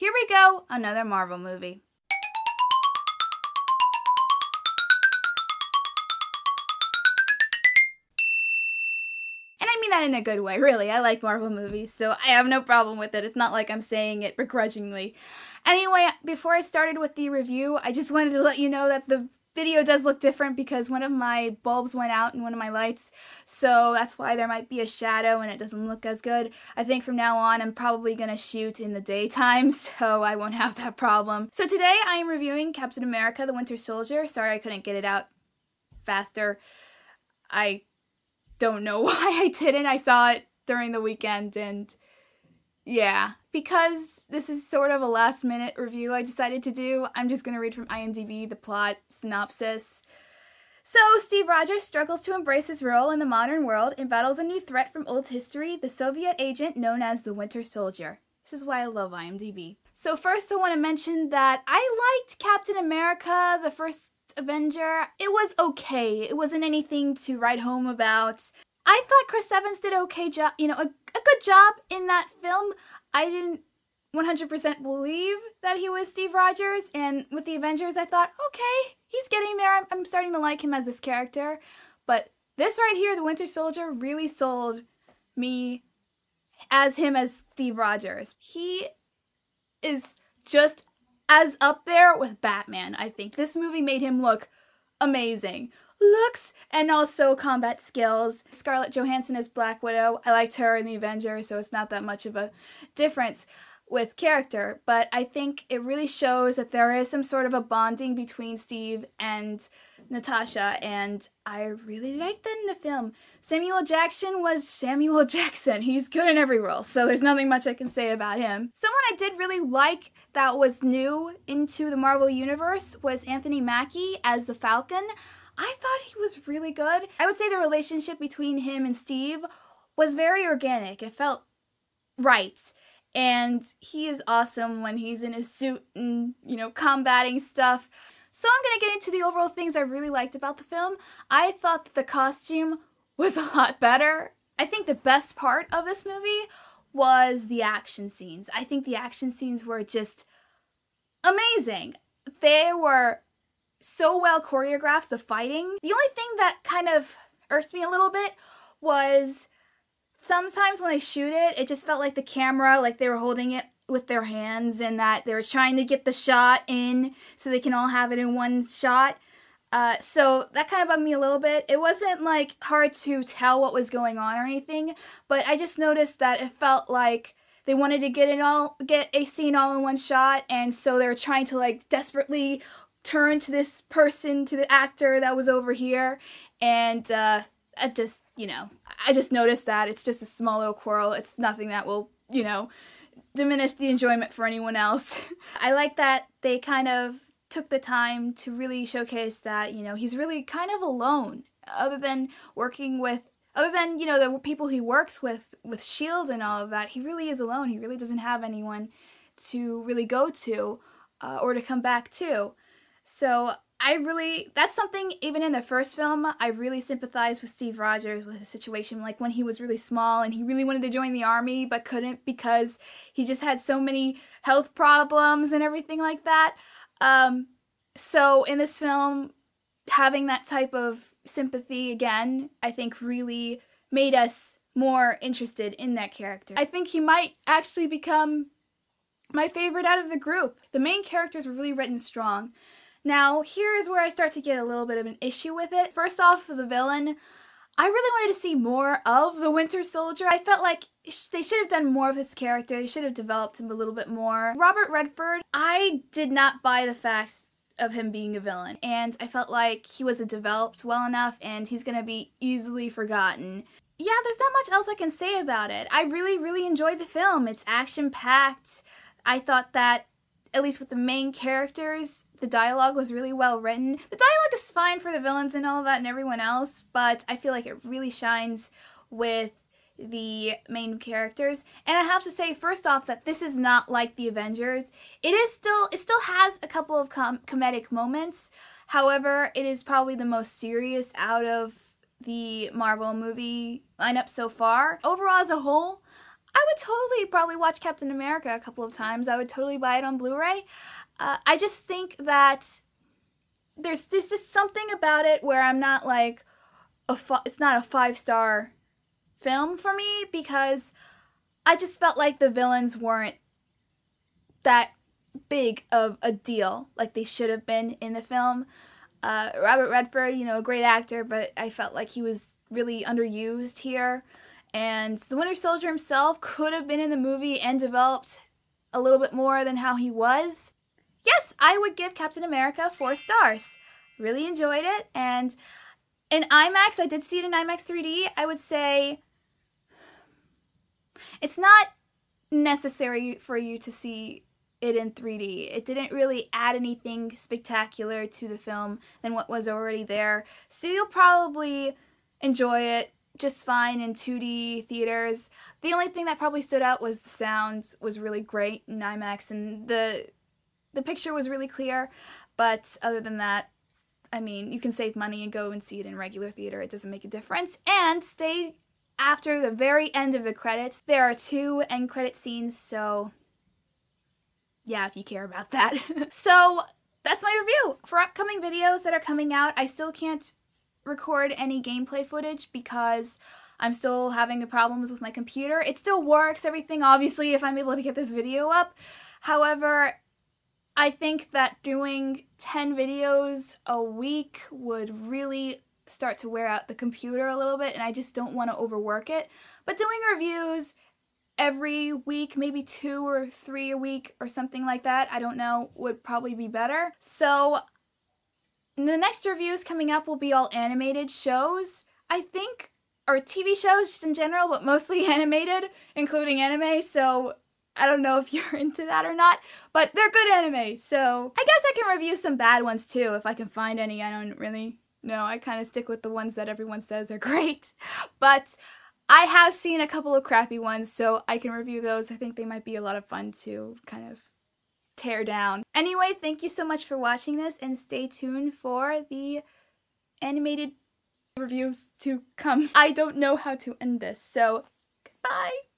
here we go, another Marvel movie. And I mean that in a good way, really. I like Marvel movies, so I have no problem with it. It's not like I'm saying it begrudgingly. Anyway, before I started with the review, I just wanted to let you know that the video does look different because one of my bulbs went out in one of my lights, so that's why there might be a shadow and it doesn't look as good. I think from now on I'm probably gonna shoot in the daytime, so I won't have that problem. So today I am reviewing Captain America: The Winter Soldier. Sorry I couldn't get it out faster. I don't know why I didn't. I saw it during the weekend and yeah, because this is sort of a last-minute review I decided to do, I'm just going to read from IMDb the plot synopsis. So, Steve Rogers struggles to embrace his role in the modern world and battles a new threat from old history, the Soviet agent known as the Winter Soldier. This is why I love IMDb. So first I want to mention that I liked Captain America, the first Avenger. It was okay. It wasn't anything to write home about. I thought Chris Evans did a okay job, a good job in that film. I didn't 100% believe that he was Steve Rogers, and with the Avengers I thought, okay, he's getting there. I'm starting to like him as this character. But this right here, the Winter Soldier, really sold me as him as Steve Rogers. He is just as up there with Batman, I think. This movie made him look amazing. Looks and also combat skills. Scarlett Johansson as Black Widow. I liked her in the Avengers, so it's not that much of a difference with character, but I think it really shows that there is some sort of a bonding between Steve and Natasha, and I really liked that in the film. Samuel Jackson was Samuel Jackson. He's good in every role, so there's nothing much I can say about him. Someone I did really like that was new into the Marvel Universe was Anthony Mackie as the Falcon. I thought he was really good. I would say the relationship between him and Steve was very organic. It felt right. And he is awesome when he's in his suit and, combating stuff. So I'm going to get into the overall things I really liked about the film. I thought that the costume was a lot better. I think the best part of this movie was the action scenes. I think the action scenes were just amazing. They were so well choreographed, the fighting. The only thing that kind of irked me a little bit was sometimes when they shoot it, it just felt like the camera, like they were holding it with their hands and that they were trying to get the shot in so they can all have it in one shot. So that kind of bugged me a little bit. It wasn't like hard to tell what was going on or anything, but I just noticed that it felt like they wanted to get a scene all in one shot, and so they were trying to like desperately turn to this person, to the actor that was over here, and I just noticed that. It's just a small little quarrel. It's nothing that will, diminish the enjoyment for anyone else. I like that they kind of took the time to really showcase that, he's really kind of alone, other than the people he works with S.H.I.E.L.D. and all of that. He really is alone. He really doesn't have anyone to really go to or to come back to. So that's something, even in the first film, I really sympathized with Steve Rogers with his situation, like when he was really small and he really wanted to join the army but couldn't because he just had so many health problems and everything like that. So in this film, having that type of sympathy again, I think really made us more interested in that character. I think he might actually become my favorite out of the group. The main characters were really written strong. Now, here is where I start to get a little bit of an issue with it. First off, the villain. I really wanted to see more of the Winter Soldier. I felt like they should have done more of his character. They should have developed him a little bit more. Robert Redford, I did not buy the facts of him being a villain, and I felt like he wasn't developed well enough, and he's gonna be easily forgotten. Yeah, there's not much else I can say about it. I really, really enjoyed the film. It's action-packed. I thought that, at least with the main characters, the dialogue was really well written. The dialogue is fine for the villains and all of that and everyone else, but I feel like it really shines with the main characters. And I have to say, first off, that this is not like the Avengers. It still has a couple of comedic moments. However, it is probably the most serious out of the Marvel movie lineup so far. Overall, as a whole, I would totally probably watch Captain America a couple of times. I would totally buy it on Blu-ray. I just think that there's just something about it where I'm not like, it's not a 5-star film for me, because I just felt like the villains weren't that big of a deal like they should have been in the film. Robert Redford, you know, a great actor, but I felt like he was really underused here. And the Winter Soldier himself could have been in the movie and developed a little bit more than how he was. Yes, I would give Captain America 4 stars. Really enjoyed it. And in IMAX, I did see it in IMAX 3D. I would say it's not necessary for you to see it in 3D. It didn't really add anything spectacular to the film than what was already there. So you'll probably enjoy it just fine in 2D theaters. The only thing that probably stood out was the sound was really great in IMAX, and the picture was really clear. But other than that, I mean, you can save money and go and see it in regular theater. It doesn't make a difference. And stay after the very end of the credits. There are 2 end credit scenes, so yeah, if you care about that. So that's my review. For upcoming videos that are coming out, I still can't record any gameplay footage because I'm still having the problems with my computer. It still works, everything, obviously, if I'm able to get this video up. However, I think that doing 10 videos a week would really start to wear out the computer a little bit, and I just don't want to overwork it. But doing reviews every week, maybe 2 or 3 a week or something like that, I don't know, would probably be better. So the next reviews coming up will be all animated shows, I think, or TV shows just in general, but mostly animated, including anime, so I don't know if you're into that or not, but they're good anime, so I guess I can review some bad ones too, if I can find any. I don't really know. I kind of stick with the ones that everyone says are great, but I have seen a couple of crappy ones, so I can review those. I think they might be a lot of fun to kind of tear down. Anyway, thank you so much for watching this, and stay tuned for the animated reviews to come. I don't know how to end this, so goodbye!